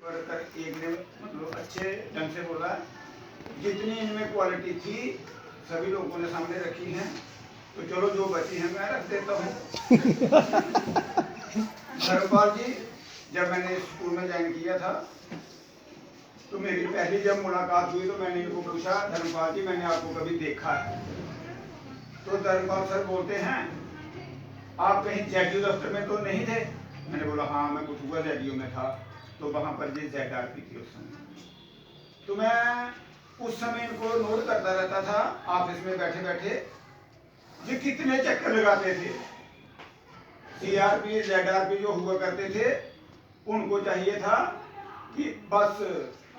कर एक ने मतलब अच्छे ढंग से बोला, जितनी इनमें क्वालिटी थी सभी लोगों ने सामने रखी है, तो चलो जो बची है मैं रख देता हूँ। धर्मपाल जी, जब मैंने स्कूल में ज्वाइन किया था तो मेरी पहली जब मुलाकात हुई तो मैंने इनको पूछा, धर्मपाल जी मैंने आपको कभी देखा है? तो धर्मपाल सर बोलते हैं, आप कहीं जेडीयू दफ्तर में तो नहीं थे? मैंने बोला हाँ मैं कठुआ जेडीयू में था। तो वहां पर जी ZRP थी उस समय। तो मैं उस समय इनको नोट करता रहता था ऑफिस में बैठे बैठे, ये कितने चक्कर लगाते थे। CRP ZRP जो हुआ करते थे उनको चाहिए था कि बस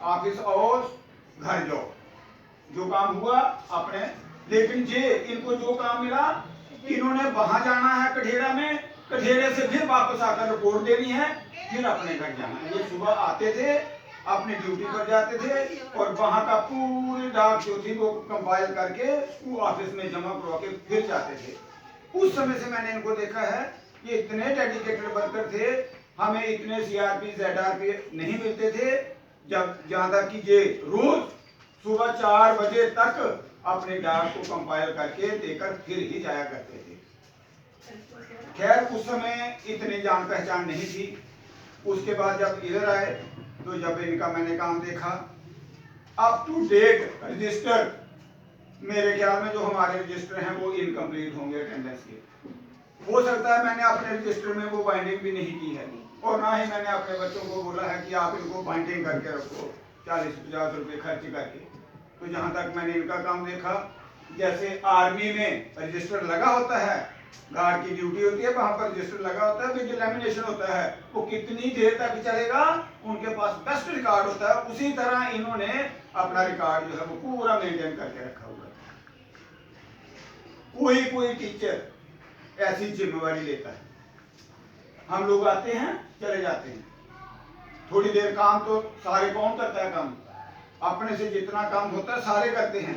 ऑफिस आओ घर जाओ, जो काम हुआ अपने। लेकिन ये इनको जो काम मिला, इन्होंने वहां जाना है कठेरा में, कठेरे से फिर वापस आकर रिपोर्ट देनी है, फिर अपने घर जाना है। ये सुबह आते थे, अपनी ड्यूटी पर जाते थे और वहां का पूरी डाक जो थी वो कंपाइल करके स्कूल ऑफिस में जमा करवा के फिर जाते थे। उस समय से मैंने इनको देखा है, ये इतने डेडिकेटेड वर्कर थे, हमें इतने CRP ZRP नहीं मिलते थे। जब जहां तक कि ये रोज सुबह 4 बजे तक अपने डाक को कंपाइल करके देकर फिर ही जाया करते थे। खैर उस समय इतनी जान पहचान नहीं थी। उसके बाद जब इधर आए तो जब इनका मैंने काम देखा, अप टू डेट रजिस्टर, मेरे ख्याल में जो हमारे रजिस्टर हैं वो इनकम्प्लीट होंगे अटेंडेंस के। हो सकता है मैंने अपने रजिस्टर में वो बाइंडिंग भी नहीं की है, और ना ही मैंने अपने बच्चों को बोला है कि आप इनको बाइंडिंग करके रखो 40-50 रुपए खर्च करके। तो जहां तक मैंने इनका काम देखा, जैसे आर्मी में रजिस्टर लगा होता है, गार्ड की ड्यूटी होती है, वहां पर रजिस्टर लगा होता है, फिर लैमिनेशन होता है, वो कितनी देर तक चलेगा, उनके पास बेस्ट रिकॉर्ड होता है। उसी तरह इन्होंने अपना रिकॉर्ड जो है वो पूरा मेंटेन करके रखा हुआ है। कोई टीचर ऐसी जिम्मेवारी लेता है, हम लोग आते हैं चले जाते हैं, थोड़ी देर काम तो सारे कौन करता है, काम अपने से जितना काम होता है सारे करते हैं।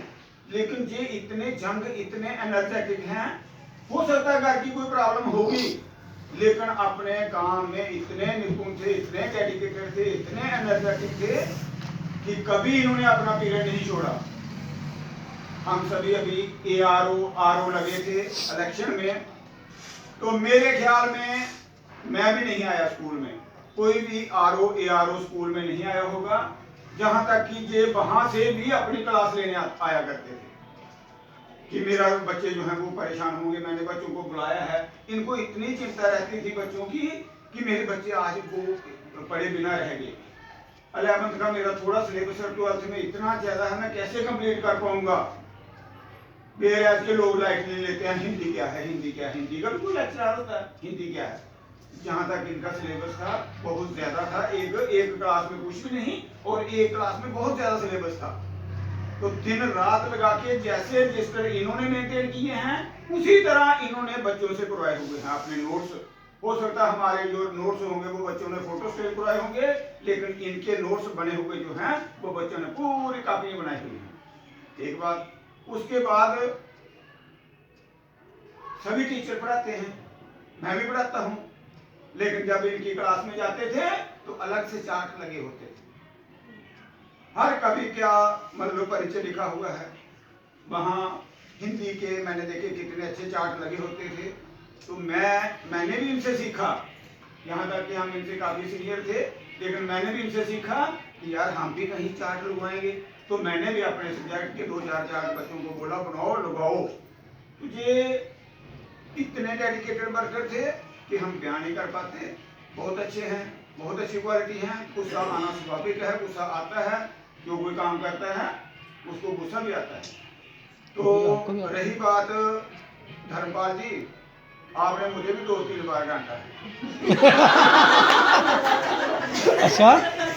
लेकिन ये इतने जंग, इतने एनर्जेटिक हैं, हो सकता है घर की कोई प्रॉब्लम होगी, लेकिन अपने काम में इतने निपुण थे, इतने डेडिकेटेड थे, इतने एनर्जेटिक थे कि कभी इन्होंने अपना पीरियड नहीं छोड़ा। हम सभी अभी ARO लगे थे इलेक्शन में, तो मेरे ख्याल में मैं भी नहीं आया स्कूल में, कोई भी ARO स्कूल में नहीं आया होगा। जहां तक कि ये वहां से भी अपनी क्लास लेने आया करते थे कि मेरा बच्चे जो हैं वो परेशान होंगे। मैंने बच्चों को बुलाया है, इनको इतनी चिंता रहती थी बच्चों की कि मेरे बच्चे आज वो पढ़े बिना रह गए। 11th का मेरा थोड़ा सिलेबस है, 12th में इतना ज्यादा है, मैं कैसे कंप्लीट कर पाऊंगा। बेराज के लोग लाइटली लेते हैं, हिंदी क्या है, हिंदी क्या है, हिंदी का भी कोई लेक्चर होता है, हिंदी क्या है। जहां तक इनका सिलेबस था बहुत ज्यादा था, एक क्लास में कुछ भी नहीं और एक क्लास में बहुत ज्यादा सिलेबस था। तो दिन रात लगा के जैसे रजिस्टर इन्होंने मेंटेन किए हैं, उसी तरह इन्होंने बच्चों से करवाए हुए हैं अपने नोट्स। हो सकता है हमारे जो नोट्स होंगे वो बच्चों ने फोटो स्टेट करवाए होंगे, लेकिन इनके नोट्स बने हुए जो हैं वो बच्चों ने पूरी कॉपी बनाई हुई है। एक बात, उसके बाद सभी टीचर पढ़ाते हैं, मैं भी पढ़ाता हूं, लेकिन जब इनकी क्लास में जाते थे तो अलग से चार्ट लगे होते थे, हर कभी क्या मतलब परिचय लिखा हुआ है। वहां हिंदी के मैंने देखे कितने अच्छे चार्ट लगे होते थे। तो मैंने भी इनसे सीखा, यहाँ तक कि हम इनसे काफी सीनियर थे, लेकिन मैंने भी इनसे सीखा कि यार हम भी कहीं चार्ट लगवाएंगे। तो मैंने भी अपने सब्जेक्ट के 2-4 चार्ट बच्चों को बोला बनाओ लगाओ। तो ये इतने डेडिकेटेड वर्कर थे कि हम बयान नहीं कर पाते। बहुत अच्छे हैं, बहुत अच्छी क्वालिटी है। गुस्सा आना स्वाभाविक है, गुस्सा आता है, जो कोई काम करता है उसको गुस्सा भी आता है। तो रही बात धर्मपाल जी, आपने मुझे भी 2-3 बार डांटा है। अच्छा।